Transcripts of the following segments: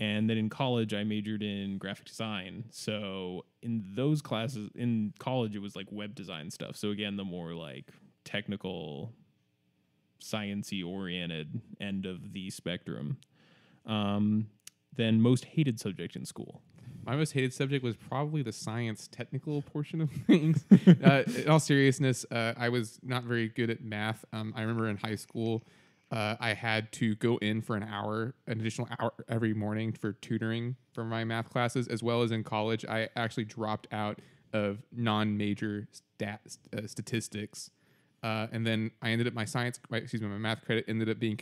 And then in college, I majored in graphic design. So in those classes, in college, it was like web design stuff. So again, the more like technical, science-y oriented end of the spectrum. Then most hated subject in school. My most hated subject was probably the science technical portion of things. In all seriousness, I was not very good at math. I remember in high school, I had to go in for an additional hour every morning for tutoring for my math classes, as well as in college. I actually dropped out of non-major statistics, and then I ended up my math credit ended up being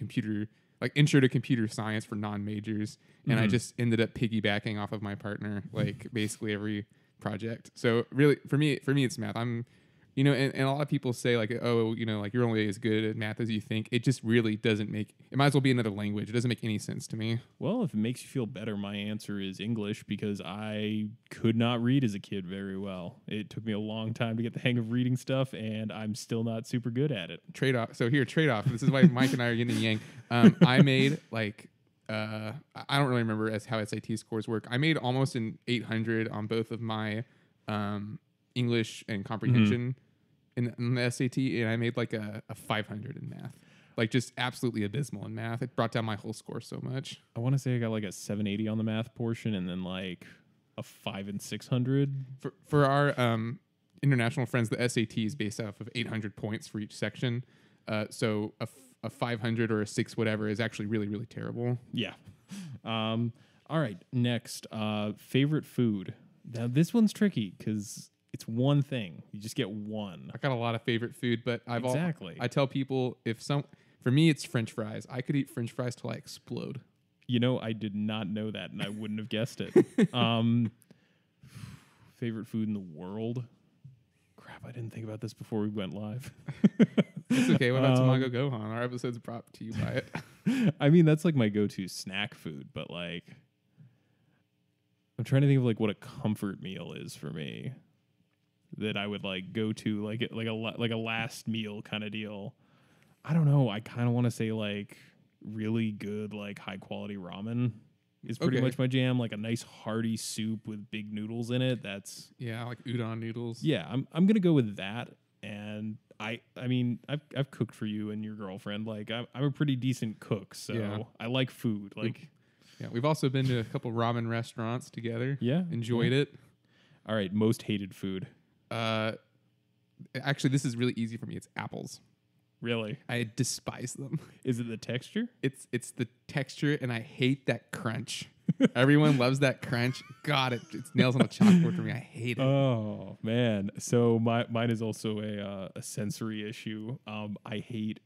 intro to computer science for non-majors, and I just ended up piggybacking off of my partner like basically every project. So really, for me, it's math. And a lot of people say like, oh, like you're only as good at math as you think. It just really doesn't make. It might as well be another language. It doesn't make any sense to me. Well, if it makes you feel better, my answer is English, because I could not read as a kid very well. It took me a long time to get the hang of reading stuff, and I'm still not super good at it. Trade-off. So here, trade-off. This is why Mike and I are yin and yang. I made like, I don't really remember how SAT scores work. I made almost an 800 on both of my English and comprehension in the SAT, and I made like a 500 in math. Like just absolutely abysmal in math. It brought down my whole score so much. I want to say I got like a 780 on the math portion, and then like a 5 and 600. For our international friends, the SAT is based off of 800 points for each section. So a 500 or a 6 whatever is actually really, really terrible. Yeah. All right. Next, favorite food. Now this one's tricky because it's one thing. You just get one. I got a lot of favorite food, but I tell people for me it's French fries. I could eat French fries till I explode. I did not know that, and I wouldn't have guessed it. Favorite food in the world? Crap, I didn't think about this before we went live. It's okay. What about Tamago Gohan? Our episode's brought to you by it. I mean, that's like my go-to snack food, but like, I'm trying to think of like what a comfort meal is for me that I would like go to like a last meal kind of deal. I don't know. I kind of want to say like really good like high quality ramen is pretty much my jam. Like a nice hearty soup with big noodles in it. That's like udon noodles. Yeah, I'm gonna go with that. And I mean I've cooked for you and your girlfriend. Like I'm a pretty decent cook, so I like food. Like we've also been to a couple ramen restaurants together. Yeah, enjoyed it. All right, most hated food. Actually, this is really easy for me. It's apples. Really? I despise them. Is it the texture? It's the texture, and I hate that crunch. Everyone loves that crunch. God, it's nails on the chalkboard for me. I hate it. Oh man. So mine is also a sensory issue. I hate,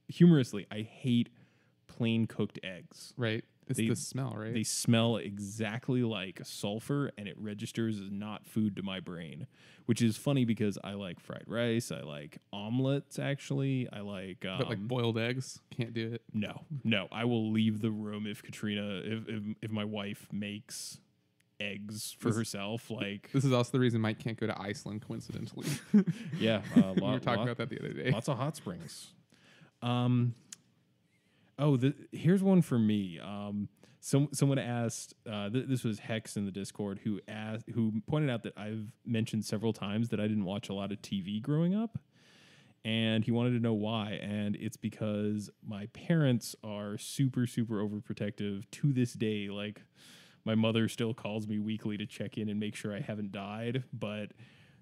humorously, I hate plain cooked eggs. Right. It's the smell, right? They smell exactly like sulfur, and it registers as not food to my brain, which is funny because I like fried rice. I like omelets, actually. I like... but like boiled eggs? Can't do it. No. I will leave the room if Katrina, if my wife makes eggs for herself. Like this is also the reason Mike can't go to Iceland, coincidentally. Yeah. We were talking about that the other day. Lots of hot springs. Here's one for me. Someone asked. This was Hex in the Discord who pointed out that I've mentioned several times that I didn't watch a lot of TV growing up, and he wanted to know why. And it's because my parents are super super overprotective to this day. Like my mother still calls me weekly to check in and make sure I haven't died, but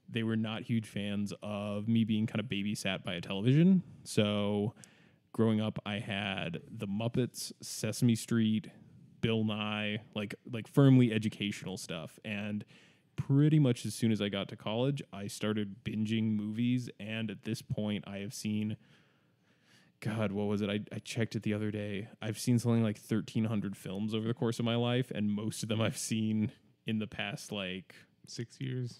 they were not huge fans of me being kind of babysat by a television. So growing up, I had The Muppets, Sesame Street, Bill Nye, like firmly educational stuff. And pretty much as soon as I got to college, I started binging movies. And at this point, I have seen, God, what was it? I checked it the other day. I've seen something like 1,300 films over the course of my life, and most of them I've seen in the past, like... 6 years.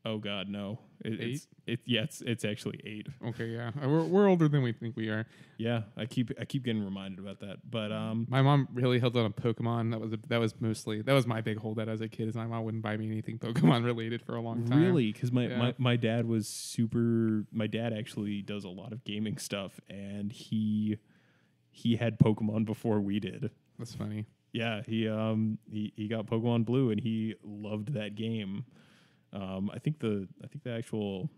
Oh God, no! Eight? It's actually 8. Okay, yeah, we're older than we think we are. Yeah, I keep getting reminded about that. But my mom really held on to Pokemon. That was my big holdout as a kid. Is my mom wouldn't buy me anything Pokemon related for a long time. Really, because my dad was super. My dad actually does a lot of gaming stuff, and he had Pokemon before we did. That's funny. Yeah, he got Pokemon Blue and he loved that game. I think the actual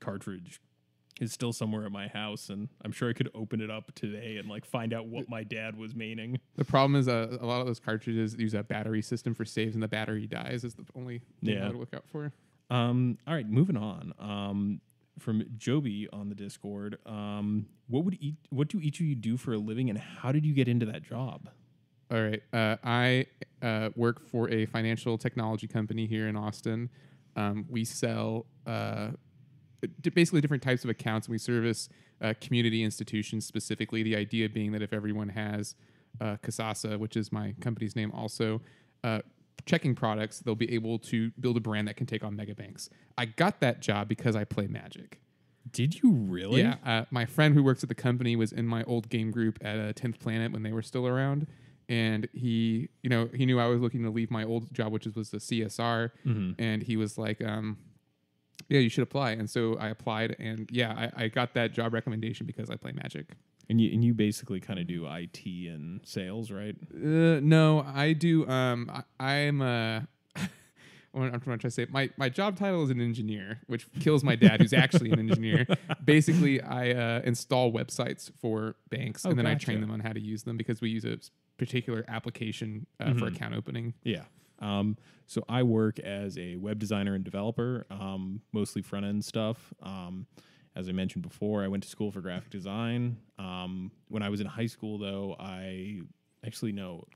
cartridge is still somewhere at my house, and I'm sure I could open it up today and like find out what my dad was meaning. The problem is a lot of those cartridges use a battery system for saves, and the battery dies is the only thing I would look out for. All right, moving on. From Joby on the Discord, what do each of you do for a living, and how did you get into that job? All right, I work for a financial technology company here in Austin. We sell basically different types of accounts, and we service community institutions specifically. The idea being that if everyone has Kasasa, which is my company's name also, checking products, they'll be able to build a brand that can take on mega banks. I got that job because I play Magic. Did you really? Yeah. My friend who works at the company was in my old game group at 10th Planet when they were still around. And he knew I was looking to leave my old job, which was the CSR. Mm-hmm. And he was like, yeah, you should apply. And so I applied, and yeah, I got that job recommendation because I play Magic. And you basically kind of do IT and sales, right? No, I do. I'm trying to say my job title is an engineer, which kills my dad, who's actually an engineer. Basically, I install websites for banks, and then I train them on how to use them because we use a particular application for account opening. Yeah. So I work as a web designer and developer, mostly front end stuff. As I mentioned before, I went to school for graphic design. When I was in high school, though, it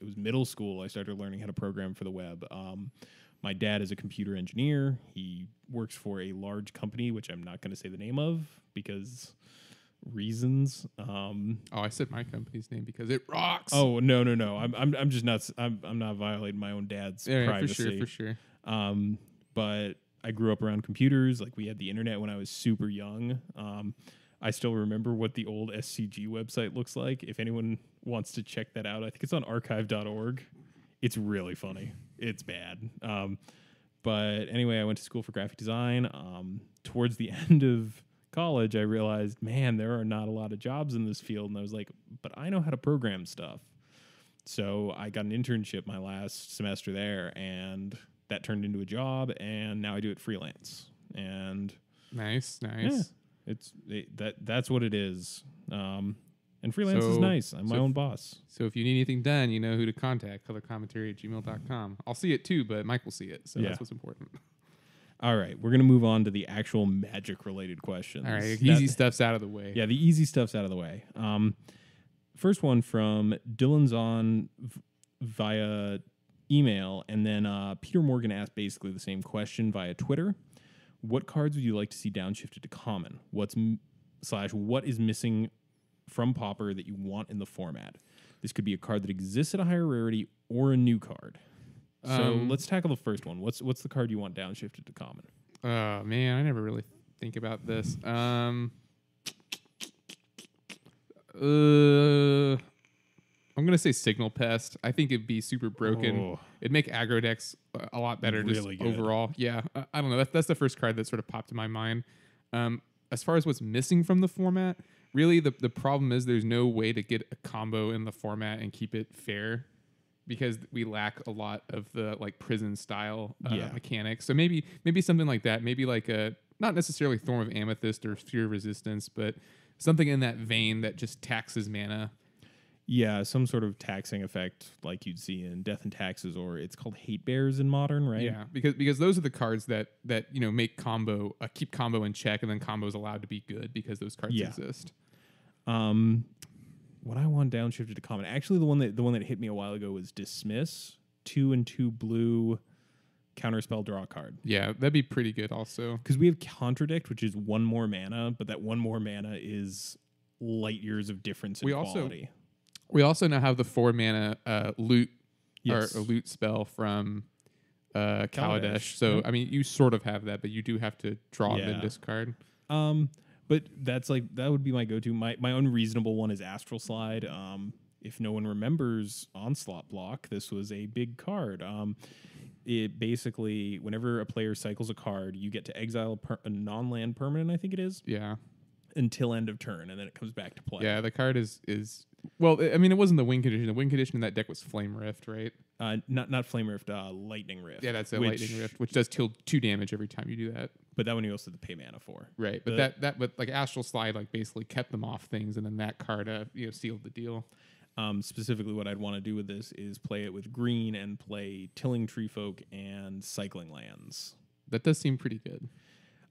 was middle school. I started learning how to program for the web. My dad is a computer engineer. He works for a large company, which I'm not going to say the name of because reasons. I said my company's name because it rocks. Oh no! I'm just not. I'm not violating my own dad's privacy for sure. But I grew up around computers. Like, we had the internet when I was super young. I still remember what the old SCG website looks like. If anyone wants to check that out, I think it's on archive.org. It's really funny. It's bad. But anyway, I went to school for graphic design. Towards the end of college, I realized, man, there are not a lot of jobs in this field. And I was like, but I know how to program stuff. So I got an internship my last semester there, and that turned into a job, and now I do it freelance. And nice. Yeah, that's what it is. And freelance is nice. I'm my own boss. So if you need anything done, you know who to contact. colorcommentary@gmail.com. I'll see it too, but Mike will see it. So that's what's important. All right. We're going to move on to the actual Magic-related questions. All right. Easy stuff's out of the way. Yeah, the easy stuff's out of the way. First one from Dylan's on via email, and then Peter Morgan asked basically the same question via Twitter. What cards would you like to see downshifted to common? What is missing from pauper that you want in the format? This could be a card that exists at a higher rarity or a new card. So let's tackle the first one. What's the card you want downshifted to common? Oh man, I never really think about this. I'm gonna say Signal Pest. I think it'd be super broken. Oh. It'd make aggro decks a lot better Really just good. overall. Yeah, I don't know. That's the first card that sort of popped in my mind. As far as what's missing from the format, really the problem is there's no way to get a combo in the format and keep it fair because we lack a lot of the like prison style mechanics. So maybe something like that. Maybe like a not necessarily Thorn of Amethyst or Sphere of Resistance, but something in that vein that just taxes mana. Yeah, some sort of taxing effect like you'd see in Death and Taxes, or it's called Hate Bears in Modern, right? Yeah, because those are the cards that make combo keep combo in check, and then combo is allowed to be good because those cards exist. What I want downshifted to common, actually, the one that hit me a while ago was Dismiss, 2/2 blue, counterspell, draw a card. Yeah, that'd be pretty good also. Because we have Contradict, which is 1 more mana, but that 1 more mana is light years of difference in quality. We also now have the 4 mana loot or a loot spell from Kaladesh. So I mean, you sort of have that, but you do have to draw and then discard. But that would be my go-to. My unreasonable one is Astral Slide. If no one remembers Onslaught Block, this was a big card. It basically, whenever a player cycles a card, you get to exile a non-land permanent, I think it is. Yeah. Until end of turn, and then it comes back to play. Yeah, the card is Well, I mean, it wasn't the win condition. The win condition in that deck was Flame Rift, right? Not Flame Rift, Lightning Rift. Yeah, that's a Lightning Rift, which does deal 2 damage every time you do that. But that one you also have to pay mana for. Right, but but like Astral Slide, like basically kept them off things, and then that card, sealed the deal. Specifically, what I'd want to do with this is play it with green and play Tilling Treefolk and Cycling Lands. That does seem pretty good.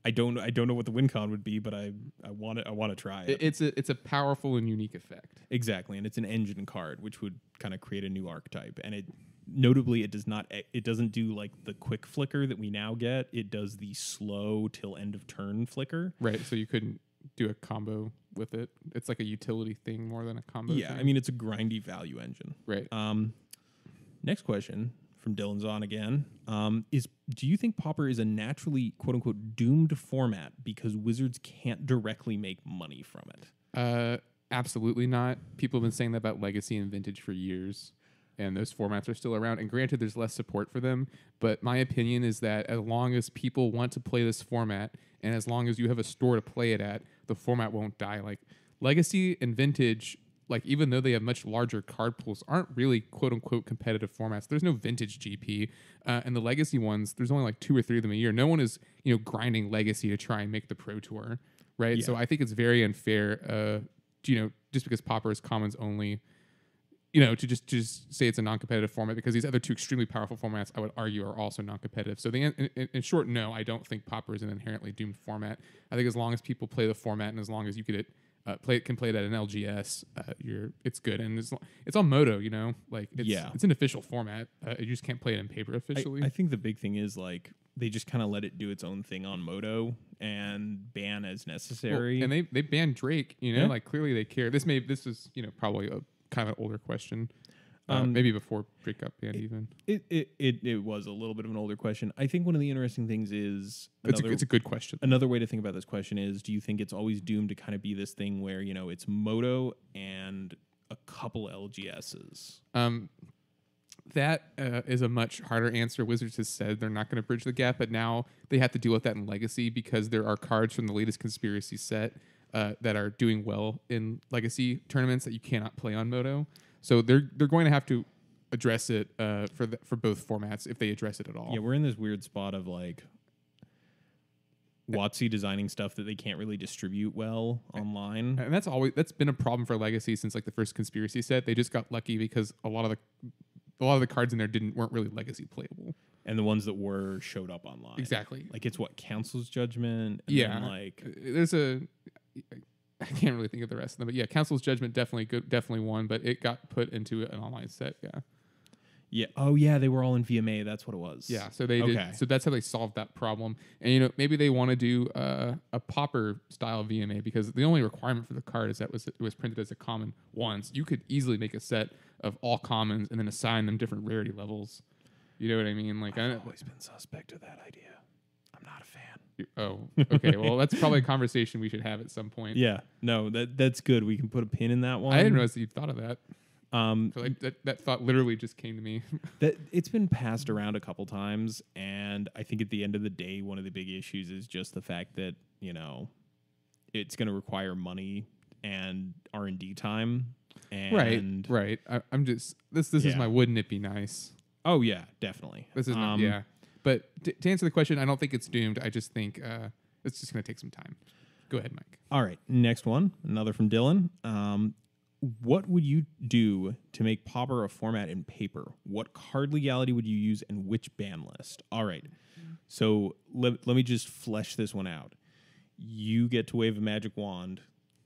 I don't know what the win con would be, but I want to try it. It's a powerful and unique effect. Exactly, and it's an engine card, which would kind of create a new archetype. And notably, it doesn't do like the quick flicker that we now get. It does the slow till end of turn flicker. Right, so you couldn't do a combo with it. It's like a utility thing more than a combo. Yeah, thing. I mean it's a grindy value engine. Right. Next question from Dylan's on again. Do you think Pauper is a naturally quote unquote doomed format because Wizards can't directly make money from it? Absolutely not. People have been saying that about Legacy and Vintage for years, and those formats are still around. And granted, there's less support for them, but my opinion is that as long as people want to play this format, and as long as you have a store to play it at, the format won't die. Like Legacy and Vintage, like even though they have much larger card pools, aren't really quote unquote competitive formats. There's no Vintage GP, and the Legacy ones, there's only like 2 or 3 of them a year. No one is grinding Legacy to try and make the Pro Tour, right? Yeah. So I think it's very unfair. Just because Pauper is commons only, to just say it's a non-competitive format, because these other 2 extremely powerful formats, I would argue, are also non-competitive. So in short, no, I don't think Pauper is an inherently doomed format. I think as long as people play the format, and as long as you can play it at an LGS, it's good, and it's on Moto. It's an official format. You just can't play it in paper officially. I think the big thing is like they just kind of let it do its own thing on Moto and ban as necessary. Well, and they banned Drake. Like clearly they care. This is probably a kind of an older question. Maybe before Drake got banned even. It was a little bit of an older question. I think one of the interesting things is it's a good question. Another way to think about this question is: do you think it's always doomed to kind of be this thing where it's Moto and a couple LGSs? That is a much harder answer. Wizards has said they're not going to bridge the gap, but now they have to deal with that in Legacy because there are cards from the latest Conspiracy set that are doing well in Legacy tournaments that you cannot play on Moto. So they're going to have to address it for both formats if they address it at all. Yeah, we're in this weird spot of like WotC designing stuff that they can't really distribute well online, and that's been a problem for Legacy since like the first Conspiracy set. They just got lucky because a lot of the cards in there weren't really Legacy playable, and the ones that were showed up online. Exactly. Like it's Council's Judgment. And yeah, then like there's I can't really think of the rest of them, but yeah, Council's Judgment definitely won, but it got put into an online set. Yeah. Yeah. Oh yeah, they were all in VMA. That's what it was. Yeah. So they did. So that's how they solved that problem. And maybe they want to do a Pauper style VMA because the only requirement for the card is that it was printed as a common once. You could easily make a set of all commons and then assign them different rarity levels. You know what I mean? Like I've always been suspect of that idea. I'm not a fan. Oh, okay. Well, that's probably a conversation we should have at some point. Yeah. No, that's good. We can put a pin in that one. I didn't realize that you thought of that. So that thought literally just came to me. That it's been passed around a couple times, and I think at the end of the day, one of the big issues is just the fact that it's going to require money and R&D time. And right. I'm just this is my wouldn't it be nice? Oh yeah, definitely. This is yeah. But to answer the question, I don't think it's doomed. I just think it's just going to take some time. Go ahead, Mike. All right, next one, another from Dylan. What would you do to make Pauper a format in paper? What card legality would you use and which ban list? All right. So let me just flesh this one out. You get to wave a magic wand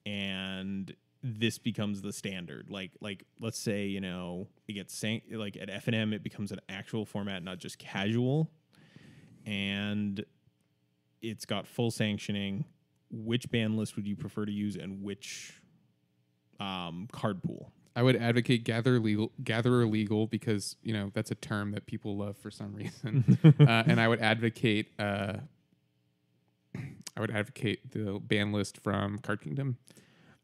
and this becomes the standard. Like let's say, it gets like at FNM it becomes an actual format, not just casual. And it's got full sanctioning. Which ban list would you prefer to use and which card pool? I would advocate gatherer legal because that's a term that people love for some reason, and I would advocate the ban list from Card Kingdom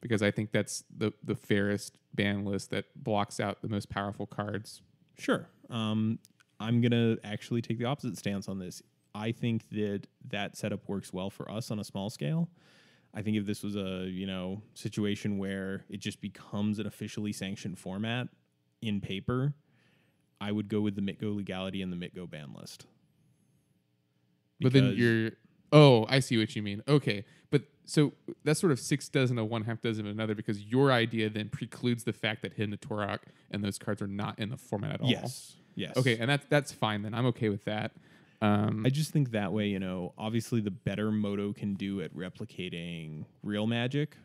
because I think that's the fairest ban list that blocks out the most powerful cards. Sure. I'm gonna actually take the opposite stance on this. I think that setup works well for us on a small scale. I think if this was a, situation where it just becomes an officially sanctioned format in paper, I would go with the MitGo legality and the MitGo ban list. But then I see what you mean. Okay. But so that's sort of 6 dozen of one, half dozen of another, because your idea then precludes the fact that Hidden to Torok and those cards are not in the format at all. Yes. Okay. And that's fine then. I'm okay with that. I just think that way, obviously the better Moto can do at replicating real Magic,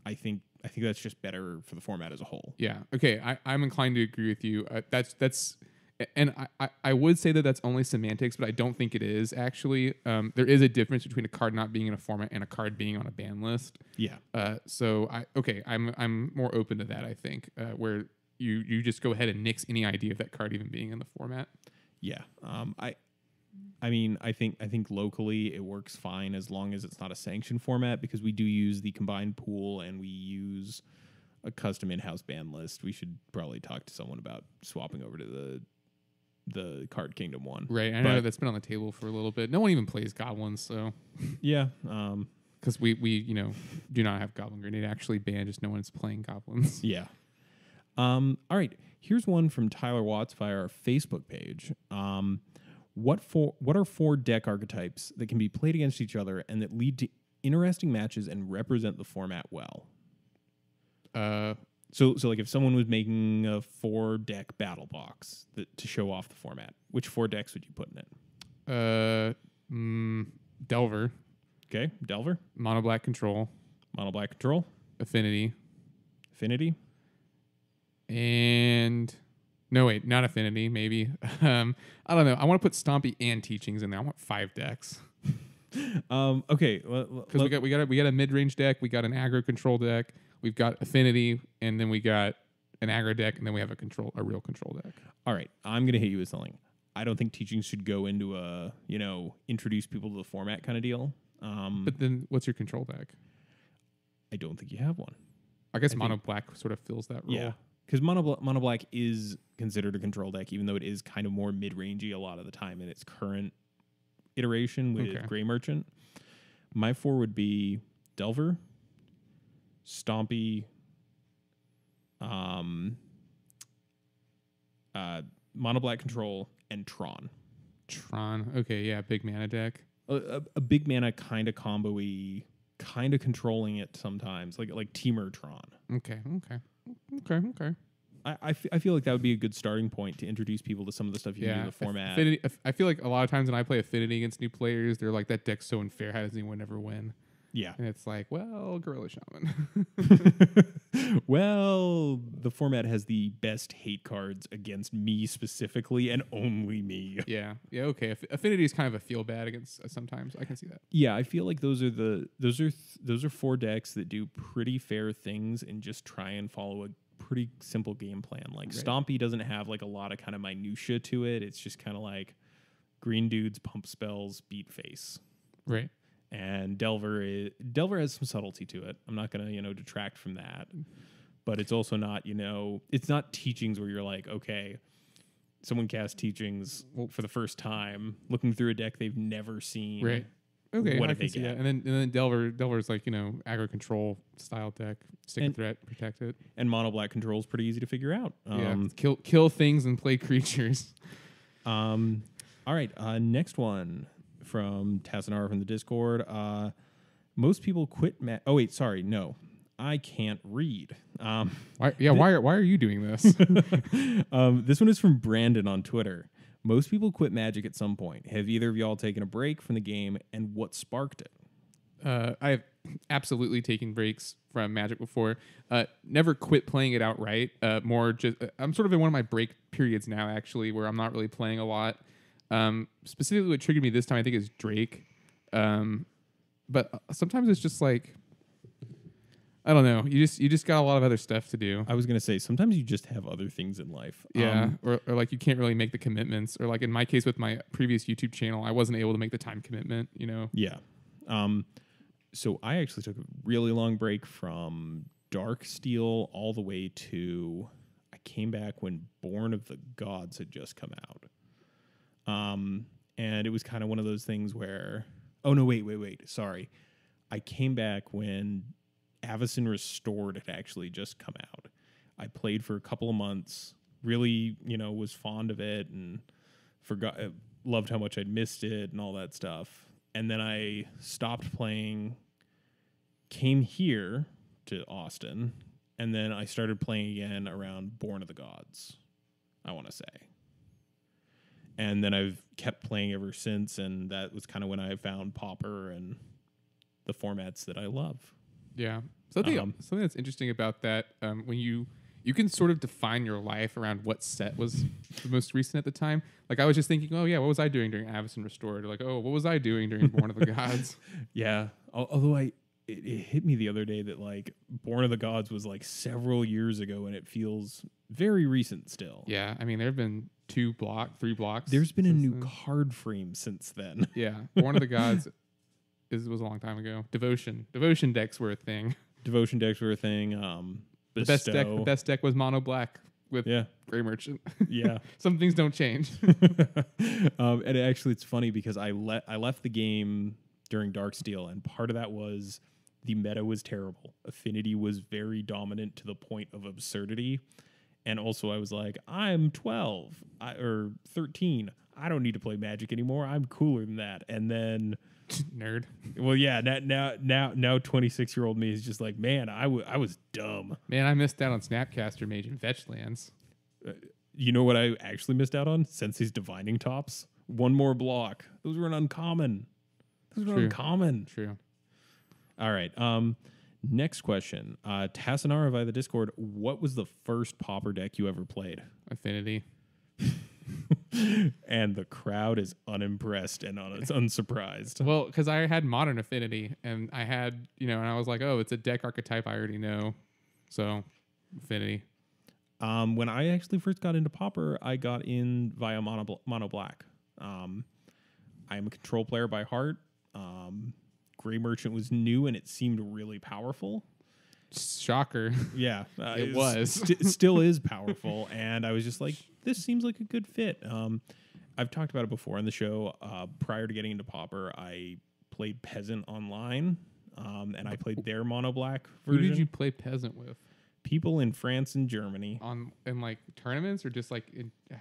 I think that's just better for the format as a whole. Yeah. Okay. I'm inclined to agree with you. And I would say that that's only semantics, but I don't think it is actually. There is a difference between a card not being in a format and a card being on a ban list. Yeah. So I'm more open to that. I think where you just go ahead and nix any idea of that card even being in the format. Yeah. I think locally it works fine as long as it's not a sanctioned format, because we do use the combined pool and we use a custom in-house ban list. We should probably talk to someone about swapping over to the Card Kingdom one. Right. I know that's been on the table for a little bit. No one even plays goblins, so yeah. Because we do not have Goblin Grenade actually banned, just no one's playing goblins. Yeah. All right. Here's one from Tyler Watts via our Facebook page. What are 4 deck archetypes that can be played against each other and that lead to interesting matches and represent the format well? So like if someone was making a 4-deck battle box to show off the format, which 4 decks would you put in it? Delver. Okay, Delver. Mono black control. Affinity. And no, wait, not Affinity. Maybe. I don't know. I want to put Stompy and Teachings in there. I want 5 decks. Okay. Because we got a mid range deck. We got an aggro control deck. We've got Affinity, and then we got an aggro deck, and then we have a real control deck. All right, I'm gonna hit you with something. I don't think Teachings should go into a introduce people to the format kind of deal. But then, what's your control deck? I don't think you have one. I guess Mono Black sort of fills that role. Yeah, because Mono Black is considered a control deck, even though it is kind of more mid-rangey a lot of the time in its current iteration with Grey Merchant. My 4 would be Delver, Stompy, Mono Black Control, and Tron. Okay, yeah, big mana deck. A big mana kind of combo-y, kind of controlling it sometimes, like Teamer Tron. Okay. I feel like that would be a good starting point to introduce people to some of the stuff you can do in the format. Affinity, I feel like a lot of times when I play Affinity against new players, they're like, that deck's so unfair. How does anyone ever win? Yeah. And it's like, well, Gorilla Shaman. Well, the format has the best hate cards against me specifically, and only me. Yeah, okay. Affinity is kind of a feel bad against sometimes. I can see that. Yeah, I feel like those are 4 decks that do pretty fair things and just try and follow a pretty simple game plan. Like Stompy doesn't have like a lot of kind of minutia to it. It's just kind of like green dudes, pump spells, beat face. Right. And Delver has some subtlety to it. I'm not going to, detract from that. But it's also not, it's not Teachings where you're like, okay, someone casts Teachings for the first time, looking through a deck they've never seen. Right. Okay, what I did they can see get? that. And then Delver's like, aggro control style deck, stick and threat, protect it. And Mono Black control is pretty easy to figure out. Kill things and play creatures. All right, next one from Tassanar from the Discord. Most people quit. Oh wait, sorry, no, I can't read. Why are you doing this? This one is from Brandon on Twitter. Most people quit Magic at some point. Have either of y'all taken a break from the game, and what sparked it? I've absolutely taken breaks from Magic before. Never quit playing it outright. More just I'm sort of in one of my break periods now, actually, where I'm not really playing a lot. Specifically, what triggered me this time, I think, is Drake. But sometimes it's just like, I don't know. You just got a lot of other stuff to do. I was gonna say sometimes you just have other things in life. Yeah, or like you can't really make the commitments. Or like in my case with my previous YouTube channel, I wasn't able to make the time commitment. Yeah. So I actually took a really long break from Dark Steel all the way to I came back when Born of the Gods had just come out. And it was kind of one of those things where, oh no, wait, sorry. I came back when Avacyn Restored had actually just come out. I played for a couple of months, really, was fond of it and loved how much I'd missed it and all that stuff. And then I stopped playing, came here to Austin, and then I started playing again around Born of the Gods, I want to say. And then I've kept playing ever since, and that was kind of when I found Pauper and the formats that I love. Yeah. Something that's interesting about that, when you can sort of define your life around what set was the most recent at the time. Like, I was just thinking, oh, yeah, what was I doing during Avacyn Restored? Or like, oh, what was I doing during Born of the Gods? Yeah. Although it hit me the other day that, like, Born of the Gods was, like, several years ago, and it feels very recent still. Yeah. I mean, there have been 3 blocks. There's been a new card frame since then. Yeah. Born of the Gods was a long time ago. Devotion decks were a thing. Devotion decks were a thing. The best deck was mono black with Grey Merchant. Yeah. Some things don't change. And actually, it's funny because I left the game during Darksteel, and part of that was the meta was terrible. Affinity was very dominant to the point of absurdity. And also, I was like, I'm 12 or 13. I don't need to play Magic anymore. I'm cooler than that. And then... Nerd. Well, yeah. Now, 26-year-old me is just like, man, I was dumb. Man, I missed out on Snapcaster Mage and Fetch Lands. You know what I actually missed out on? Sensei's Divining Tops. One more block. Those were an uncommon. True. All right. Next question. Tassanara via the Discord. What was the first Pauper deck you ever played? Affinity. And the crowd is unimpressed and unsurprised. Well, because I had Modern Affinity, and I had, and I was like, oh, it's a deck archetype I already know. So, Affinity. When I actually first got into Pauper, I got in via Mono Black. I am a control player by heart. Grey Merchant was new, and it seemed really powerful. Shocker. Yeah. It was. Still is powerful, and I was just like, this seems like a good fit. I've talked about it before on the show. Prior to getting into Pauper, I played Peasant online, and I played their Mono Black version. Who did you play Peasant with? People in France and Germany. In like tournaments, or just like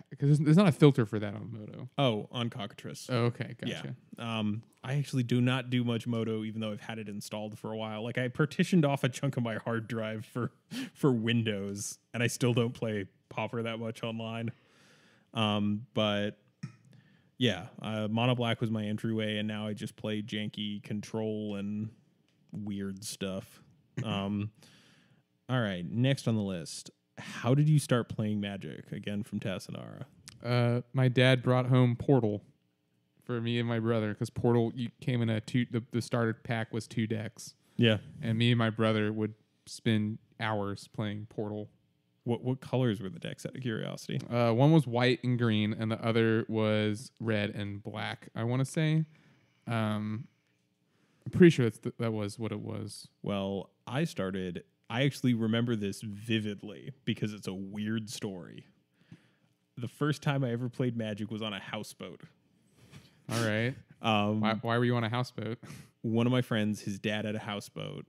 because there's not a filter for that on Moto. Oh, on Cockatrice. Oh, okay, gotcha. Yeah. I actually do not do much Moto, even though I've had it installed for a while. Like, I partitioned off a chunk of my hard drive for Windows, and I still don't play Pauper that much online. But yeah, Mono Black was my entryway, and now I just play janky control and weird stuff. All right, next on the list. How did you start playing Magic? Again, from Tassanara. My dad brought home Portal for me and my brother, because Portal came in the starter pack was 2 decks. Yeah. And me and my brother would spend hours playing Portal. What colors were the decks, out of curiosity? One was white and green, and the other was red and black, I want to say. I'm pretty sure that was what it was. Well, I actually remember this vividly because it's a weird story. The first time I ever played Magic was on a houseboat. All right. Why were you on a houseboat? One of my friends, his dad had a houseboat.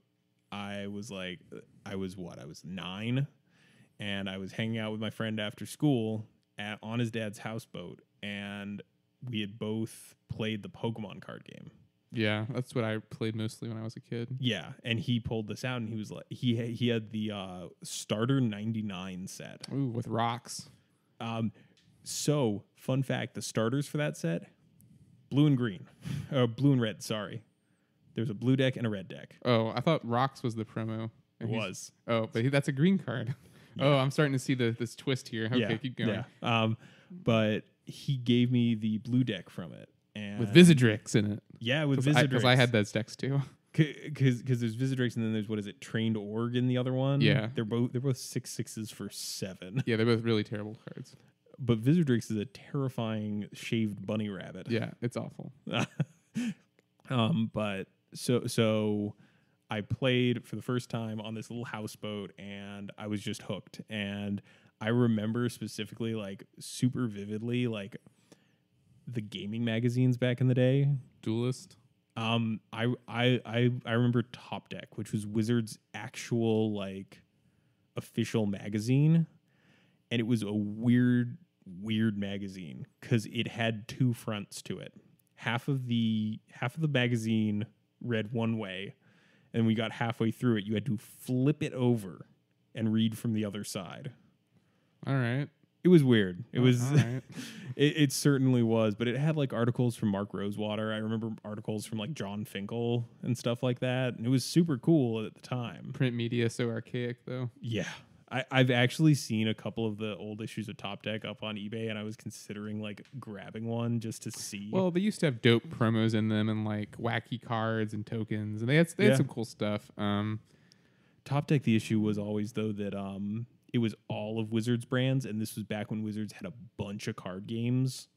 I was 9, and I was hanging out with my friend after school on his dad's houseboat, and we had both played the Pokemon card game. Yeah, that's what I played mostly when I was a kid. Yeah, and he pulled this out, and he was like, he had the starter 99 set. Ooh, with rocks. So, fun fact, the starters for that set, blue and red, sorry. There's a blue deck and a red deck. Oh, I thought rocks was the promo. It was. Oh, but that's a green card. Yeah. Oh, I'm starting to see this twist here. Okay, yeah, keep going. Yeah. But he gave me the blue deck from it. And with Visidrix in it. Yeah, with Visidrix. Because I had those decks too. Because there's Visidrix, and then there's, what is it, Trained Org in the other one? Yeah. They're both 6/6s for 7. Yeah, they're both really terrible cards. But Visidrix is a terrifying shaved bunny rabbit. Yeah, it's awful. But so I played for the first time on this little houseboat, and I was just hooked. And I remember specifically, like, super vividly, like, the gaming magazines back in the day. Duelist. I remember Top Deck, which was Wizards' actual like official magazine, and it was a weird magazine because it had two fronts to it. Half of the magazine read one way, and we got halfway through it, you had to flip it over and read from the other side. All right. It was weird. It was, all right. it certainly was, but it had like articles from Mark Rosewater. I remember articles from like John Finkel and stuff like that. And it was super cool at the time. Print media so archaic though. Yeah. I've actually seen a couple of the old issues of Top Deck up on eBay, and I was considering like grabbing one just to see. Well, they used to have dope promos in them and like wacky cards and tokens, and they had some cool stuff. Top Deck, the issue was always though that it was all of Wizards brands, and this was back when Wizards had a bunch of card games.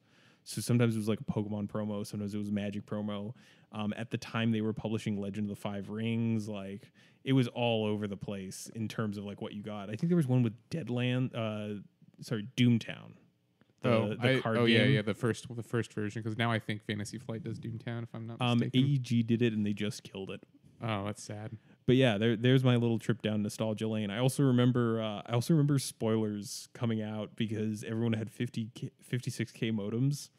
So sometimes it was like a Pokemon promo, sometimes it was a Magic promo. At the time, they were publishing Legend of the Five Rings. Like, it was all over the place in terms of like what you got. I think there was one with Doomtown. The card game. Yeah, the first version. Because now I think Fantasy Flight does Doomtown, if I'm not mistaken. AEG did it, and they just killed it. Oh, that's sad. But yeah, there's my little trip down nostalgia lane. I also remember spoilers coming out because everyone had 56K modems.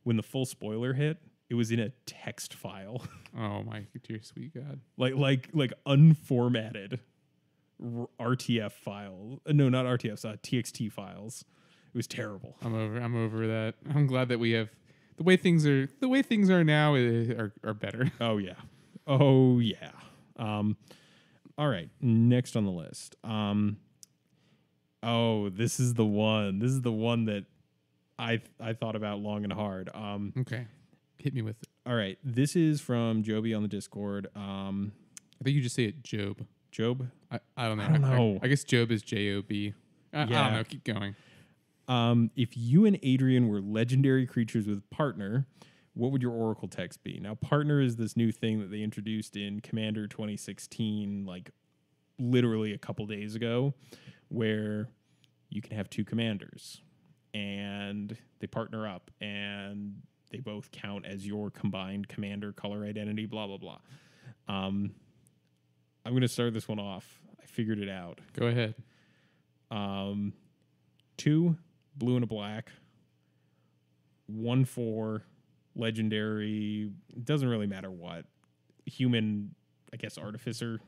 When the full spoiler hit, it was in a text file. Oh my dear sweet God! like unformatted RTF file. No, not RTFs. TXT files. It was terrible. I'm over that. I'm glad that we have the way things are now are better. Oh yeah. All right. Next on the list. This is the one. This is the one that I thought about long and hard. Okay. Hit me with it. All right. This is from Joby on the Discord. I think you just say it Job. Job? I don't know. I don't know. I guess Job is Job. I don't know. Keep going. If you and Adrian were legendary creatures with partner, what would your Oracle text be? Now, partner is this new thing that they introduced in Commander 2016, like literally a couple days ago, where you can have two commanders and they partner up and they both count as your combined commander color identity, blah, blah, blah. I'm going to start this one off. I figured it out. Go ahead. 2 blue and a black, 1/4 legendary, doesn't really matter what, human, I guess, artificer.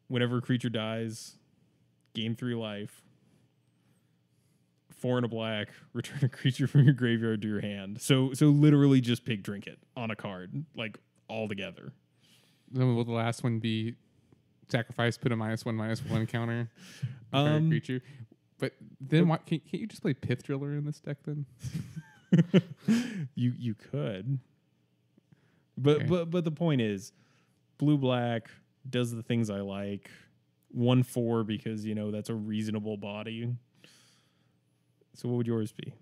Whenever a creature dies, gain 3 life. 4 and a black, return a creature from your graveyard to your hand. So literally just pick Trinket on a card, like all together. Then will the last one be sacrifice, put a -1/-1 counter for a creature? But then why can't you just play Pith Driller in this deck then? You could. But the point is, blue black does the things I like. 1/4 because that's a reasonable body. So what would yours be?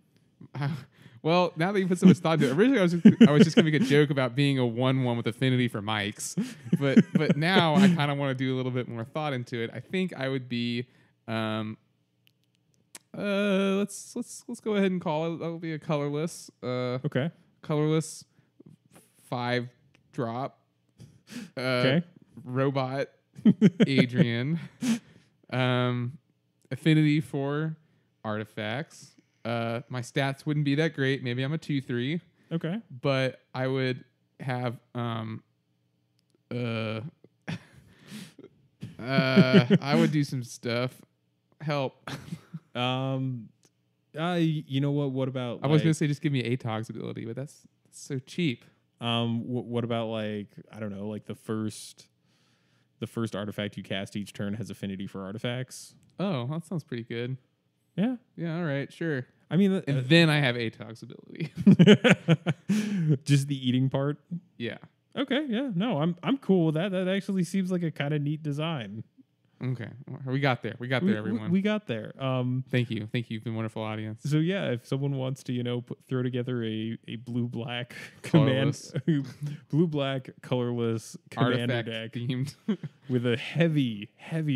Well, now that you put so much thought into it, originally I was just gonna make a joke about being a 1/1 with affinity for mics, but now I kind of want to do a little bit more thought into it. I think I would be, let's go ahead and call it. That'll be a colorless. Okay. Colorless 5-drop. Okay. Robot Adrian. Affinity for artifacts. My stats wouldn't be that great. Maybe I'm a 2/3. Okay. But I would have I would do some stuff. Help. You know what? What about? I was gonna say just give me ATOG's ability, but that's so cheap. What about like I don't know, like the first artifact you cast each turn has affinity for artifacts? Oh, that sounds pretty good. Yeah. Yeah. All right. Sure. I mean, and then I have ATOG's ability. Just the eating part. Yeah. Okay. Yeah. No, I'm cool with that. That actually seems like a kind of neat design. Okay, we got there. We got there, everyone. We got there. Thank you. You've been a wonderful audience. So yeah, if someone wants to, throw together a blue black blue black colorless commander artifact deck themed with a heavy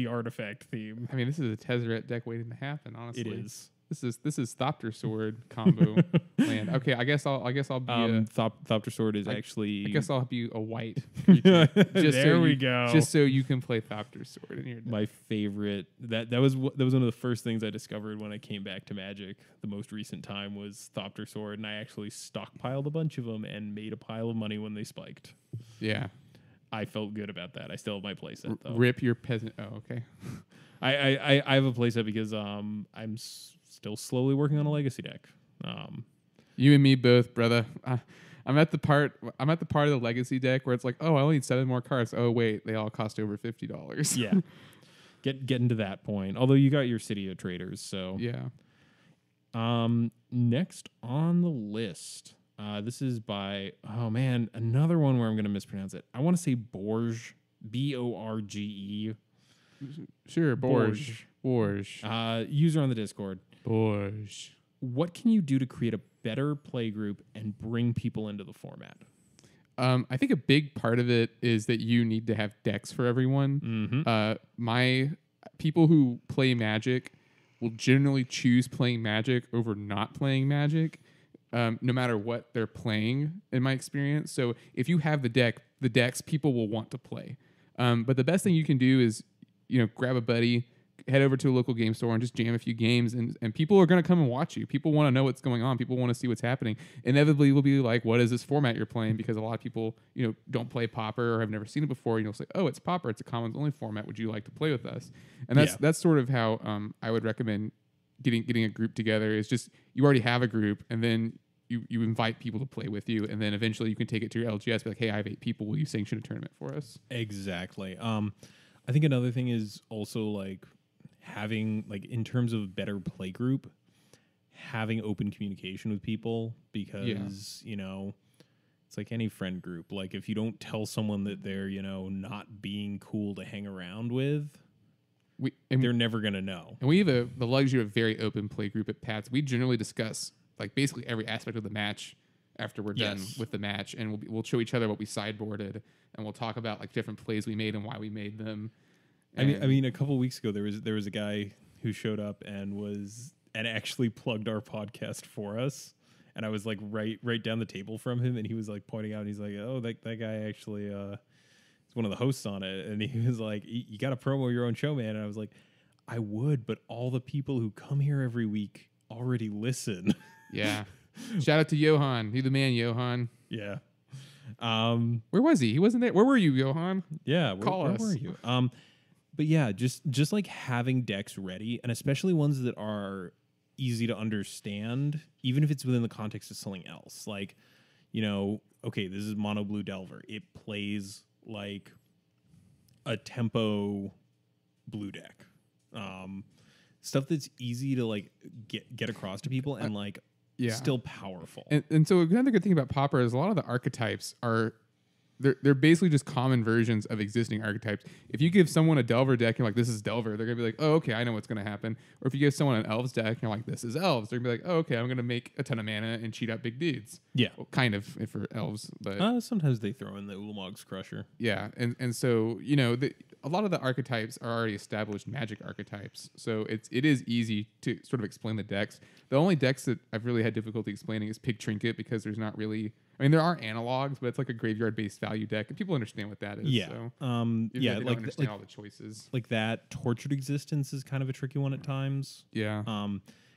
artifact theme. I mean, this is a Tezzeret deck waiting to happen. Honestly, it is. This is Thopter Sword combo land. Okay, I guess I'll be Thopter Sword is actually. I guess I'll be a white creature. There we go. Just so you can play Thopter Sword in your deck. My favorite. That was one of the first things I discovered when I came back to Magic. The most recent time was Thopter Sword, and I actually stockpiled a bunch of them and made a pile of money when they spiked. Yeah. I felt good about that. I still have my playset though. Rip your peasant. Oh, okay. I have a playset because I'm still slowly working on a legacy deck. You and me both, brother. I'm at the part of the legacy deck where it's like, oh, I only need 7 more cards. Oh wait, they all cost over $50. Yeah, getting to that point. Although you got your City of Traders, so yeah. Next on the list, this is by another one where I'm going to mispronounce it. I want to say Borge, Borge. Sure, Borge. User on the Discord. Borge. What can you do to create a better play group and bring people into the format? I think a big part of it is that you need to have decks for everyone. Mm-hmm. My people who play Magic will generally choose playing Magic over not playing Magic, no matter what they're playing, in my experience. So if you have the decks people will want to play. But the best thing you can do is, grab a buddy, head over to a local game store and just jam a few games, and people are going to come and watch you. People want to know what's going on. People want to see what's happening. Inevitably, will be like, what is this format you're playing? Because a lot of people, don't play Pauper or have never seen it before. Say, oh, it's Pauper. It's a commons only format. Would you like to play with us? And that's sort of how I would recommend getting a group together. Is just you already have a group, and then you invite people to play with you, and then eventually you can take it to your LGS. Be like, hey, I have 8 people. Will you sanction a tournament for us? Exactly. I think another thing is also having in terms of better play group, having open communication with people, because it's like any friend group. Like if you don't tell someone that they're not being cool to hang around with, they're never gonna know. And we have the luxury of very open play group at Pat's. We generally discuss basically every aspect of the match after we're done with the match, and we'll show each other what we sideboarded, and we'll talk about different plays we made and why we made them. I mean, a couple of weeks ago there was a guy who showed up and actually plugged our podcast for us, and I was right down the table from him, and he was pointing out, and he's like, oh, that guy actually is one of the hosts on it, and he was like, you got to promo your own show, man. And I was like, I would, but all the people who come here every week already listen. Yeah. Shout out to Johan. You're the man, Johan. Yeah. Where was he? He wasn't there. Where were you, Johan? Yeah. Call us. Where were you? But yeah, just having decks ready, and especially ones that are easy to understand, even if it's within the context of something else. Okay, this is Mono Blue Delver. It plays like a tempo blue deck. Stuff that's easy to get across to people and still powerful. And so another good thing about Pauper is a lot of the archetypes are they're basically just common versions of existing archetypes. If you give someone a Delver deck, you're like, this is Delver, they're gonna be like, oh, okay, I know what's gonna happen. Or if you give someone an Elves deck, you're like, this is Elves, they're gonna be like, oh, okay, I'm gonna make a ton of mana and cheat out big dudes. Yeah, well, kind of for Elves, but sometimes they throw in the Ulamog's Crusher. Yeah, and so a lot of the archetypes are already established Magic archetypes, so it is easy to sort of explain the decks. The only decks that I've really had difficulty explaining is Pig Trinket, because there's not really. I mean, there are analogs, but it's like a graveyard-based value deck, and people understand what that is. Yeah, so they don't understand all the choices. Like that, Tortured Existence is kind of a tricky one at times. Yeah.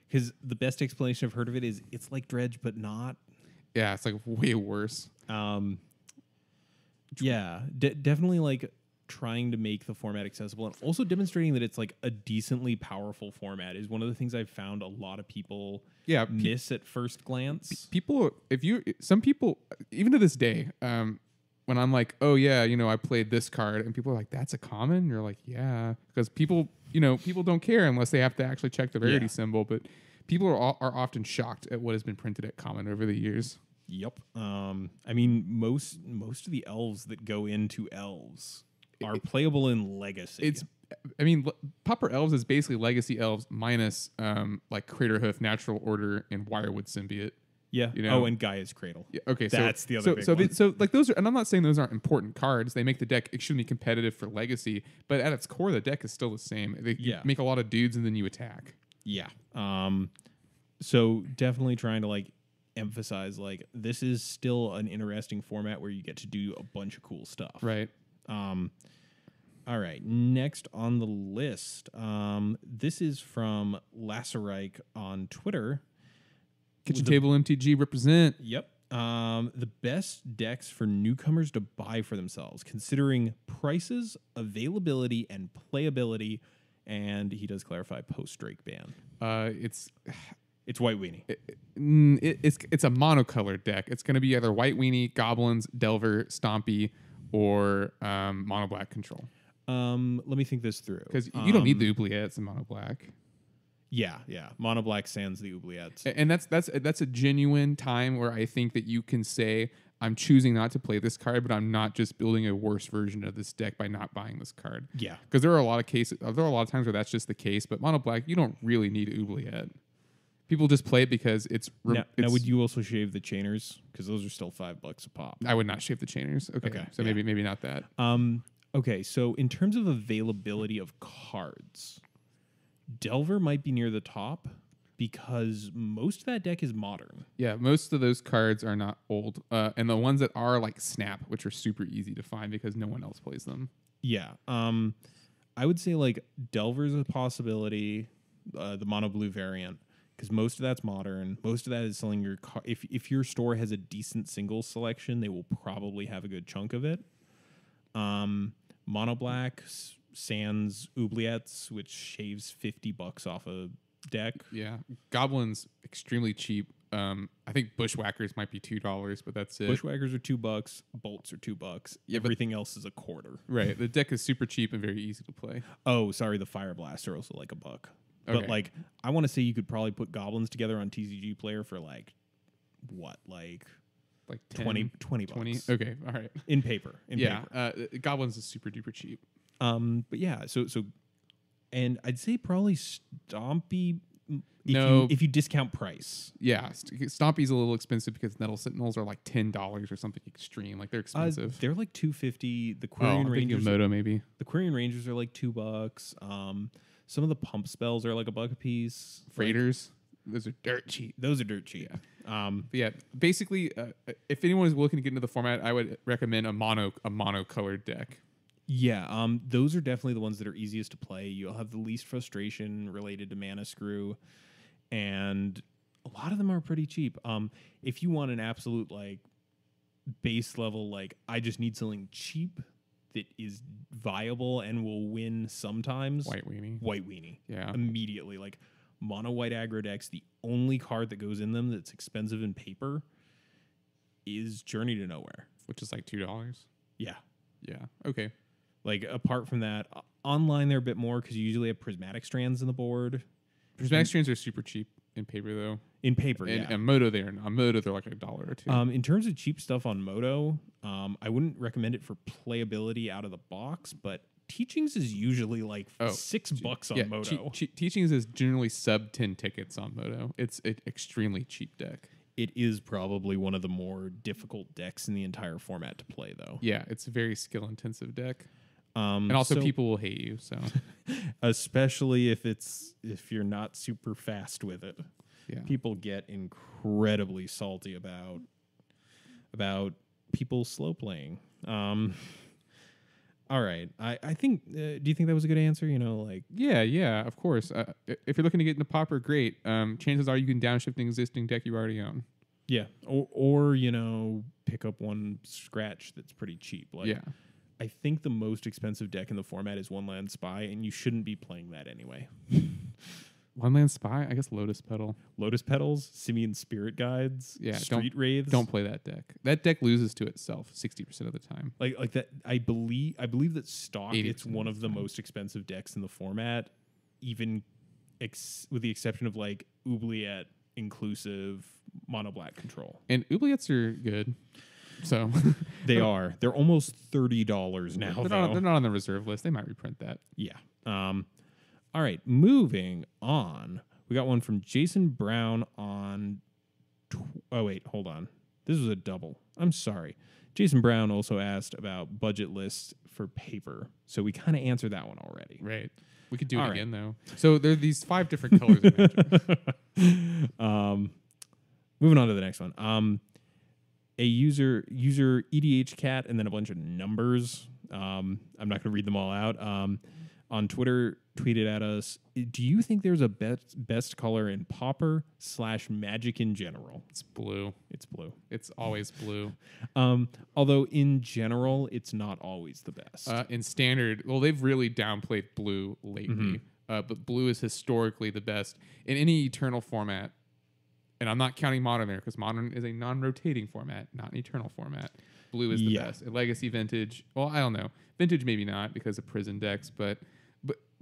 Because the best explanation I've heard of it is it's like Dredge, but not. Yeah, it's way worse. Yeah, definitely trying to make the format accessible and also demonstrating that it's a decently powerful format is one of the things I've found a lot of people miss at first glance. Some people, even to this day, when I'm like, oh yeah, I played this card, and people are like, that's a common? You're like, yeah, because people don't care unless they have to actually check the rarity symbol, but people are often shocked at what has been printed at common over the years. Yep. I mean, most of the elves that go into elves are playable in Legacy. Pauper Elves is basically Legacy Elves minus Craterhoof, Natural Order, and Wirewood Symbiote. Yeah. Oh, and Gaia's Cradle. Yeah, okay, that's the other big one. So those are, and I'm not saying those aren't important cards. They make the deck extremely competitive for Legacy, but at its core, the deck is still the same. They make a lot of dudes, and then you attack. Yeah. So definitely trying to like emphasize like this is still an interesting format where you get to do a bunch of cool stuff. Right. All right. Next on the list, this is from Lassereich on Twitter. Kitchen Table MTG represent. Yep. The best decks for newcomers to buy for themselves, considering prices, availability, and playability. And he does clarify post-Drake ban. It's White Weenie. it's a monocolored deck. It's going to be either White Weenie, Goblins, Delver, Stompy, or mono black control. Let me think this through. Because you don't need the oubliettes in mono black. Yeah. Mono black sans the oubliettes. And that's a genuine time where I think that you can say, I'm choosing not to play this card, but I'm not just building a worse version of this deck by not buying this card. Yeah. Because there are a lot of times where that's just the case, but mono black, you don't really need oubliette. People just play it because it's... Now, would you also shave the chainers? Because those are still $5 a pop. I would not shave the chainers. Okay. So yeah. maybe not that. Okay, so in terms of availability of cards, Delver might be near the top because most of that deck is modern. Yeah, most of those cards are not old. And the ones that are like Snap, which are super easy to find because no one else plays them. Yeah. I would say like Delver's a possibility, the mono blue variant, because most of that's modern. Most of that is selling your if your store has a decent singles selection, they will probably have a good chunk of it. Mono black sans oubliettes, which shaves $50 off a deck. Yeah, Goblins extremely cheap. I think Bushwhackers might be $2, but that's it. Bushwhackers are $2. Bolts are $2. Yeah, everything else is a quarter. Right. The deck is super cheap and very easy to play. Oh, sorry, the Fire Blast are also like $1. Okay. But like, I want to say you could probably put Goblins together on TCG Player for like what, like 10, 20 bucks. Okay, all right. In paper. Goblins is super duper cheap. But yeah, so and I'd say probably Stompy if you discount price. Yeah, Stompy's a little expensive because Nettle Sentinels are like $10 or something extreme. Like they're expensive. They're like $250. The Quarian Rangers Moto maybe. The Quarian Rangers are like $2. Some of the pump spells are like $1 a piece. Freighters. Those are dirt cheap. Yeah. Yeah. Basically, if anyone is looking to get into the format, I would recommend a monocolored deck. Yeah. Those are definitely the ones that are easiest to play. You'll have the least frustration related to Mana Screw, and a lot of them are pretty cheap. If you want an absolute like base level, like I just need something cheap that is viable and will win sometimes. White Weenie. Yeah. Immediately. Like mono white aggro decks, the only card that goes in them that's expensive in paper is Journey to Nowhere. Which is like $2. Yeah. Yeah. Okay. Like apart from that, online they're a bit more because you usually have prismatic strands in the board. Prismatic strands are super cheap in paper though. In paper, and Moto they're not. Moto they're like $1 or $2. In terms of cheap stuff on Moto, I wouldn't recommend it for playability out of the box, but Teachings is usually like $6 on Moto. Teachings is generally sub 10 tickets on Moto. It's an extremely cheap deck. It is probably one of the more difficult decks in the entire format to play, though. Yeah, it's a very skill intensive deck. And also people will hate you, so especially if you're not super fast with it. Yeah. People get incredibly salty about people slow playing. All right. I think do you think that was a good answer? Yeah, of course. If you're looking to get into Pauper, great. Chances are you can downshift an existing deck you already own. Yeah. Or pick up one scratch that's pretty cheap. I think the most expensive deck in the format is One Land Spy, and you shouldn't be playing that anyway. One Land Spy? I guess Lotus Petal. Lotus Petals, Simian Spirit Guides, Street Wraiths. Don't play that deck. That deck loses to itself 60% of the time. Like that. I believe that stock. It's one of the most expensive decks in the format, even with the exception of like Oubliette inclusive mono black control. And Oubliettes are good. So they are. They're almost $30 now. They're not on the reserve list. They might reprint that. Yeah. All right. Moving on. We got one from Jason Brown on. Oh wait, hold on. This was a double. I'm sorry. Jason Brown also asked about budget lists for paper, so we kind of answered that one already. Right. We could do it All right. again though. So there are these 5 different colors of Magic. Moving on to the next one. A user EDH cat and then a bunch of numbers. I'm not going to read them all out. On Twitter, tweeted at us, do you think there's a best color in pauper / Magic in general? It's blue. It's blue. It's always blue. Although in general, it's not always the best. In standard, well, they've really downplayed blue lately. Mm-hmm. But blue is historically the best in any Eternal format. And I'm not counting Modern there because Modern is a non-rotating format, not an Eternal format. Blue is the best. In Legacy, Vintage, well, I don't know. Vintage maybe not because of Prison decks, but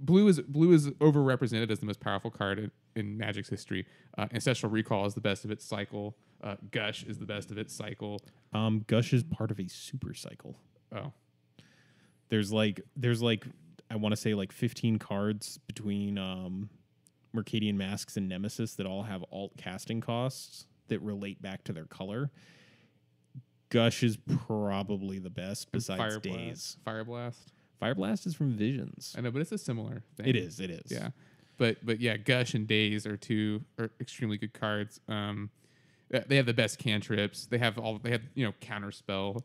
blue is overrepresented as the most powerful card in Magic's history. Ancestral Recall is the best of its cycle. Gush is the best of its cycle. Gush is part of a super cycle. Oh, there's like I want to say like 15 cards between Mercadian Masks and Nemesis that all have alt casting costs that relate back to their color. Gush is probably the best besides Days. Fire Blast. Fire Blast is from Visions. I know, but it's a similar thing. It is. Yeah. But yeah, Gush and Days are extremely good cards. They have the best cantrips. They have Counterspell.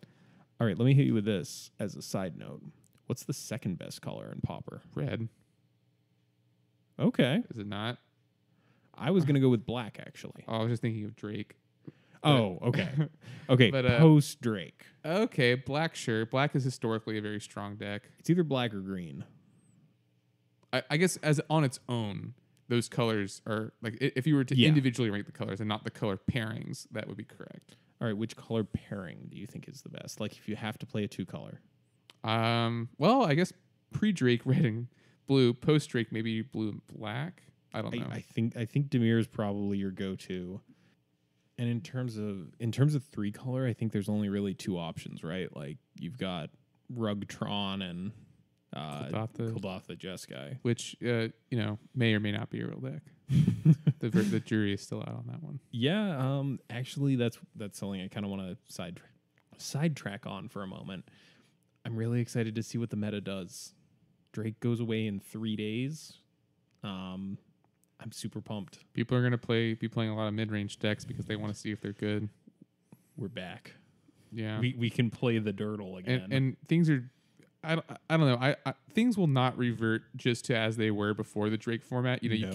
All right, let me hit you with this as a side note. What's the second best color in pauper? Red. Okay. Is it not? I was going to go with black, actually. Oh, I was just thinking of Drake. Oh, okay. Okay, But, post Drake. Okay, black, sure. Black is historically a very strong deck. It's either black or green. I guess as on its own, those colors are like if you were to individually rank the colors and not the color pairings, that would be correct. All right, which color pairing do you think is the best? Like if you have to play a 2-color. Well, I guess pre-Drake red and blue, post-Drake maybe blue and black. I don't know. I think Dimir is probably your go-to. And in terms of 3-color, I think there's only really 2 options, right? Like you've got Rugtron and Kuldotha Jeskai, which may or may not be a real deck. The jury is still out on that one. Yeah, actually, that's something I kind of want to sidetrack on for a moment. I'm really excited to see what the meta does. Drake goes away in 3 days. I'm super pumped. People are going to be playing a lot of mid-range decks because they want to see if they're good. We're back. Yeah, we can play the Dirtle again. And things are. I don't know. I things will not revert just to as they were before the Drake format. You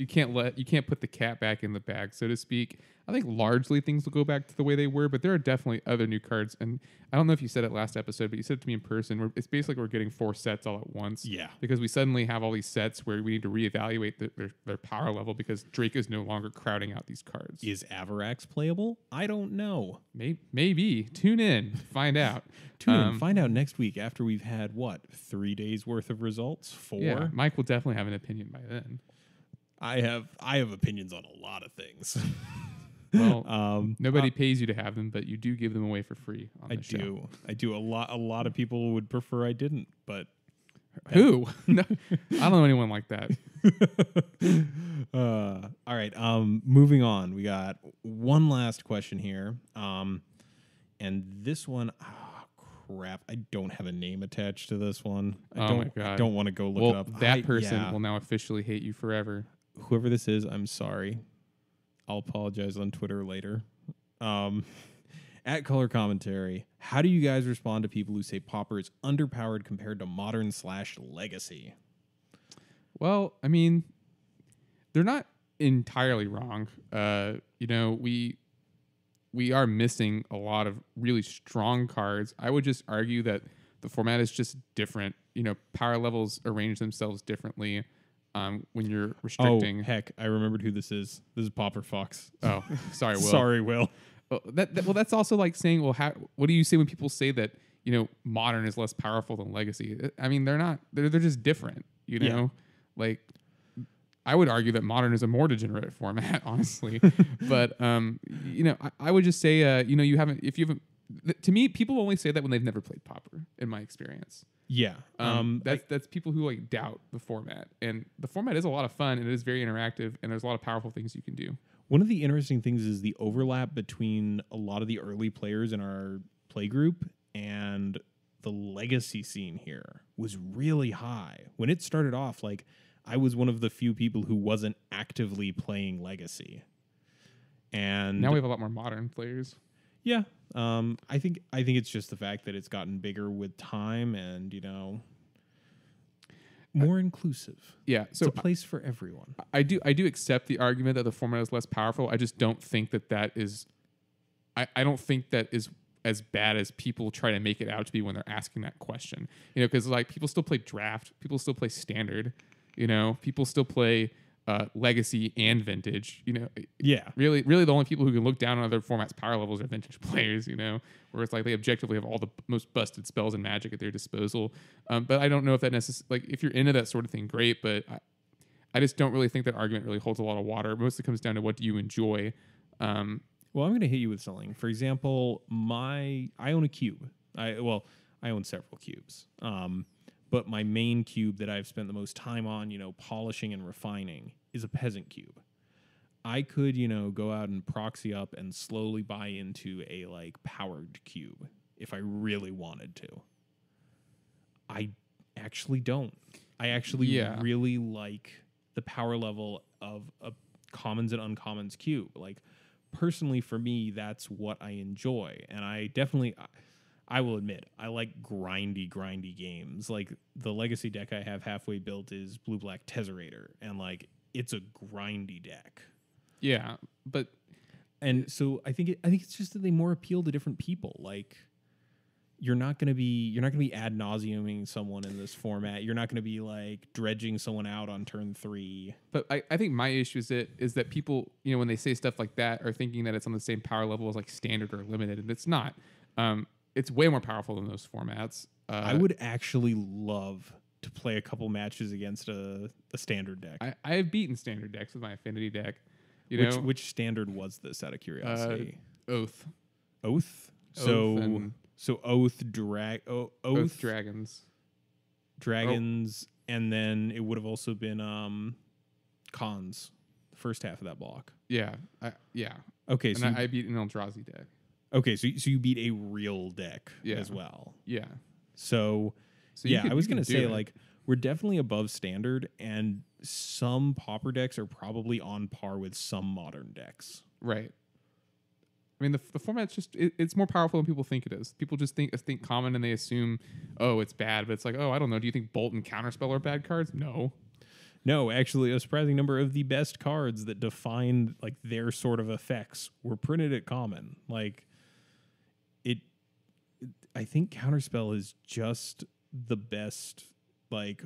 can't put the cat back in the bag, so to speak. I think largely things will go back to the way they were, but there are definitely other new cards. And I don't know if you said it last episode, but you said it to me in person. It's basically we're getting 4 sets all at once. Yeah. Because we suddenly have all these sets where we need to reevaluate their power level because Drake is no longer crowding out these cards. Is Avarax playable? I don't know. Maybe. Tune in. Find out. Find out next week after we've had, 3 days worth of results? 4? Yeah, Mike will definitely have an opinion by then. I have opinions on a lot of things. Well, nobody pays you to have them, but you do give them away for free on the show. I do. A lot of people would prefer I didn't, but who? No, I don't know anyone like that. All right. Moving on. We got one last question here. And this one, crap, I don't have a name attached to this one. My God. I don't want to go look it up. That person will now officially hate you forever. Whoever this is, I'm sorry. I'll apologize on Twitter later. At Color Commentary, how do you guys respond to people who say Pauper is underpowered compared to Modern / Legacy? Well, I mean, they're not entirely wrong. We are missing a lot of really strong cards. I would just argue that the format is just different. Power levels arrange themselves differently. When you're restricting. Oh, heck, I remembered who this is. This is Pauper Fox. Oh, sorry, Will. Sorry, Will. Well, that's also like saying, well, what do you say when people say that, Modern is less powerful than Legacy? I mean, they're not. They're just different, Yeah. Like, I would argue that Modern is a more degenerate format, honestly. But, I would just say, to me, people only say that when they've never played Pauper, in my experience. Yeah. That's people who doubt the format, and the format is a lot of fun and it is very interactive and there's a lot of powerful things you can do. One of the interesting things is the overlap between a lot of the early players in our playgroup and the legacy scene here was really high. When it started off, like, I was one of the few people who wasn't actively playing legacy. And now we have a lot more modern players. yeah, I think it's just the fact that it's gotten bigger with time and, you know, more inclusive. Yeah, It's so a place for everyone. I do accept the argument that the format is less powerful. I just don't think that is. I don't think that is as bad as people try to make it out to be when they're asking that question. You know, because like people still play draft, people still play standard. You know, people still play legacy and vintage. You know, Yeah. really the only people who can look down on other formats' power levels are vintage players. You know, where it's like they objectively have all the most busted spells and magic at their disposal. But I don't know if that necessarily, like, if you're into that sort of thing, great. But I just don't really think that argument really holds a lot of water. It mostly comes down to what do you enjoy. Well, I'm going to hit you with something. For example, I own a cube. I own several cubes. But my main cube that I've spent the most time on, you know, polishing and refining is a peasant cube. I could, you know, go out and proxy up and slowly buy into a like powered cube if I really wanted to. I actually don't. I actually really like the power level of a commons and uncommons cube. Like, personally, for me, that's what I enjoy. And I will admit, I like grindy games. Like, the legacy deck I have halfway built is Blue-Black Tesserator. And, like, it's a grindy deck. Yeah, but... And so I think it's just that they more appeal to different people. Like, you're not gonna be ad nauseuming someone in this format. You're not gonna be like dredging someone out on turn 3. But I think my issue is that people, you know, when they say stuff like that, are thinking that it's on the same power level as like standard or limited, and it's not. It's way more powerful than those formats. I would actually love to play a couple matches against a standard deck. I have beaten standard decks with my affinity deck. You know, which standard was this, out of curiosity? Oath. So Oath Dragons, and then it would have also been Cons, the first half of that block. Yeah. Okay, and so I beat an Eldrazi deck. Okay, so you beat a real deck as well. Yeah. So yeah, I was going to say, like, we're definitely above standard, and some pauper decks are probably on par with some modern decks. Right. I mean, the format's just, it's more powerful than people think it is. People just think common and they assume, oh, it's bad. But it's like, oh, I don't know. Do you think Bolt and Counterspell are bad cards? No, actually, a surprising number of the best cards that define like their sort of effects were printed at common. Like, I think Counterspell is just the best, like,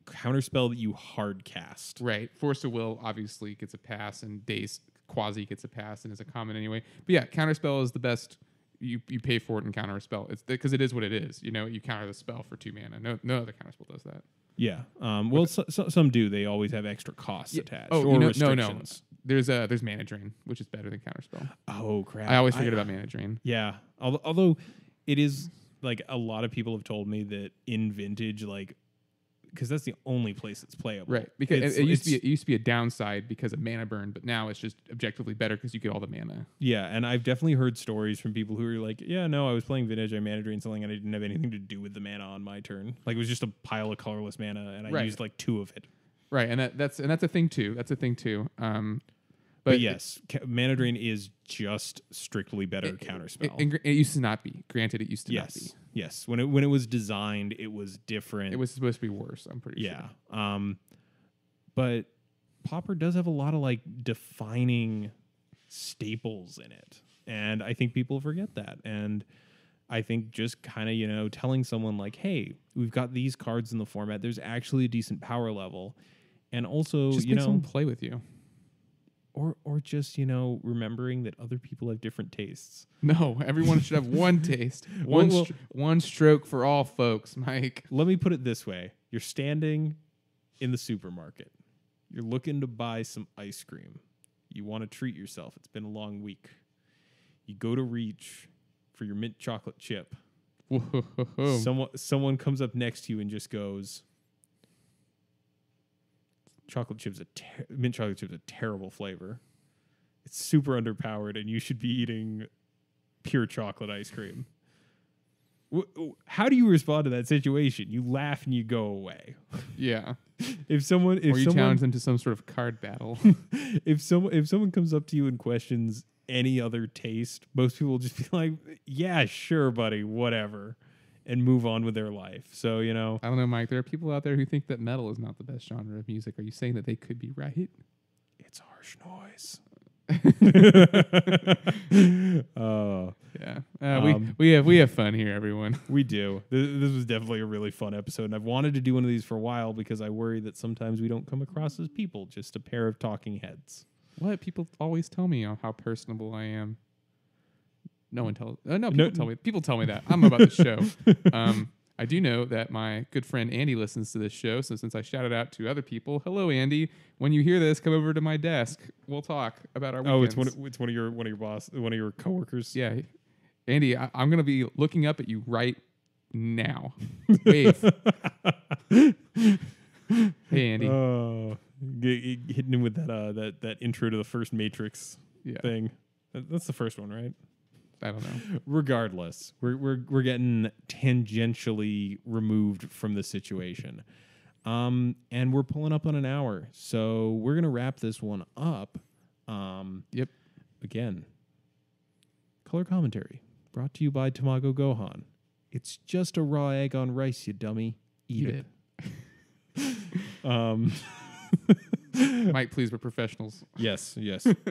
counterspell that you hard cast. Right. Force of Will obviously gets a pass, and Daze Quasi gets a pass and is a common anyway. But yeah, Counterspell is the best. You pay for it in Counterspell. It's because it is what it is. You know, you counter the spell for 2 mana. No other Counterspell does that. Yeah. Well, some do. They always have extra costs attached. Oh, or restrictions. No. There's Mana Drain, which is better than Counterspell. Oh crap! I always forget about Mana Drain. Yeah. Although it is, like, a lot of people have told me that in Vintage, like, because that's the only place it's playable. Right. Because it used to be a downside because of mana burn, but now it's just objectively better because you get all the mana. Yeah, and I've definitely heard stories from people who are like, yeah, no, I was playing Vintage, I mana drained something, and I didn't have anything to do with the mana on my turn. Like, it was just a pile of colorless mana, and I used like 2 of it. Right, and that's a thing too. But yes, mana drain is just strictly better counterspell. It used to not be. Granted, it used to not be. Yes, when it was designed, it was different. It was supposed to be worse, I'm pretty sure. Yeah. But Pauper does have a lot of, like, defining staples in it. And I think people forget that. And I think just kind of, you know, telling someone like, hey, we've got these cards in the format. There's actually a decent power level. And also, just you make know, someone play with you. Or just, you know, remembering that other people have different tastes. No, everyone should have one taste. One stroke for all folks, Mike. Let me put it this way. You're standing in the supermarket. You're looking to buy some ice cream. You want to treat yourself. It's been a long week. You go to reach for your mint chocolate chip. Whoa. Someone comes up next to you and just goes, mint chocolate chip's a terrible flavor. It's super underpowered, and you should be eating pure chocolate ice cream. How do you respond to that situation? You laugh and you go away. Yeah. If someone challenge them to some sort of card battle. if someone comes up to you and questions any other taste, most people will just be like, yeah, sure, buddy, whatever, and move on with their life. So, I don't know, Mike. There are people out there who think that metal is not the best genre of music. Are you saying that they could be right? It's harsh noise. We have fun here, everyone. We do. This was definitely a really fun episode, and I've wanted to do one of these for a while because I worry that sometimes we don't come across as people, just a pair of talking heads. What? People always tell me how personable I am. No one tells. People tell me that. I'm about the show. I do know that my good friend Andy listens to this show. So since I shouted out to other people, hello Andy. When you hear this, come over to my desk. We'll talk about our weekends. Oh, it's one of your coworkers. Yeah, Andy, I'm gonna be looking up at you right now. Wave. Hey Andy. Hitting him with that intro to the first Matrix thing. That's the first one, right? I don't know. Regardless, we're getting tangentially removed from the situation, and we're pulling up on an hour, so we're gonna wrap this one up. Yep. Again, color commentary brought to you by Tamago Gohan. It's just a raw egg on rice, you dummy. Eat it. Mike, please, we're professionals. Yes.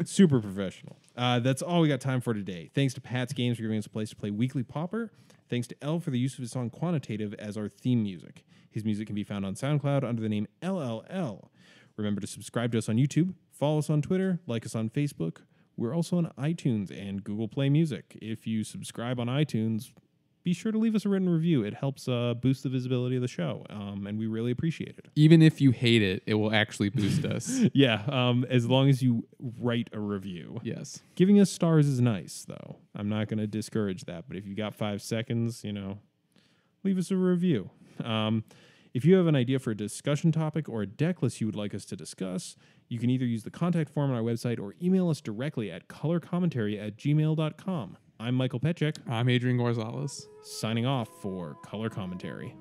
Super professional. That's all we got time for today. Thanks to Pat's Games for giving us a place to play weekly Pauper. Thanks to L for the use of his song Quantitative as our theme music. His music can be found on SoundCloud under the name LLL. Remember to subscribe to us on YouTube, follow us on Twitter, like us on Facebook. We're also on iTunes and Google Play Music. If you subscribe on iTunes, be sure to leave us a written review. It helps boost the visibility of the show, and we really appreciate it. Even if you hate it, it will actually boost us. Yeah, as long as you write a review. Yes. Giving us stars is nice, though. I'm not going to discourage that, but if you got 5 seconds, leave us a review. If you have an idea for a discussion topic or a deck list you would like us to discuss, you can either use the contact form on our website or email us directly at colorcommentary@gmail.com. I'm Michael Petchek. I'm Adrian Gonzalez. Signing off for Color Commentary.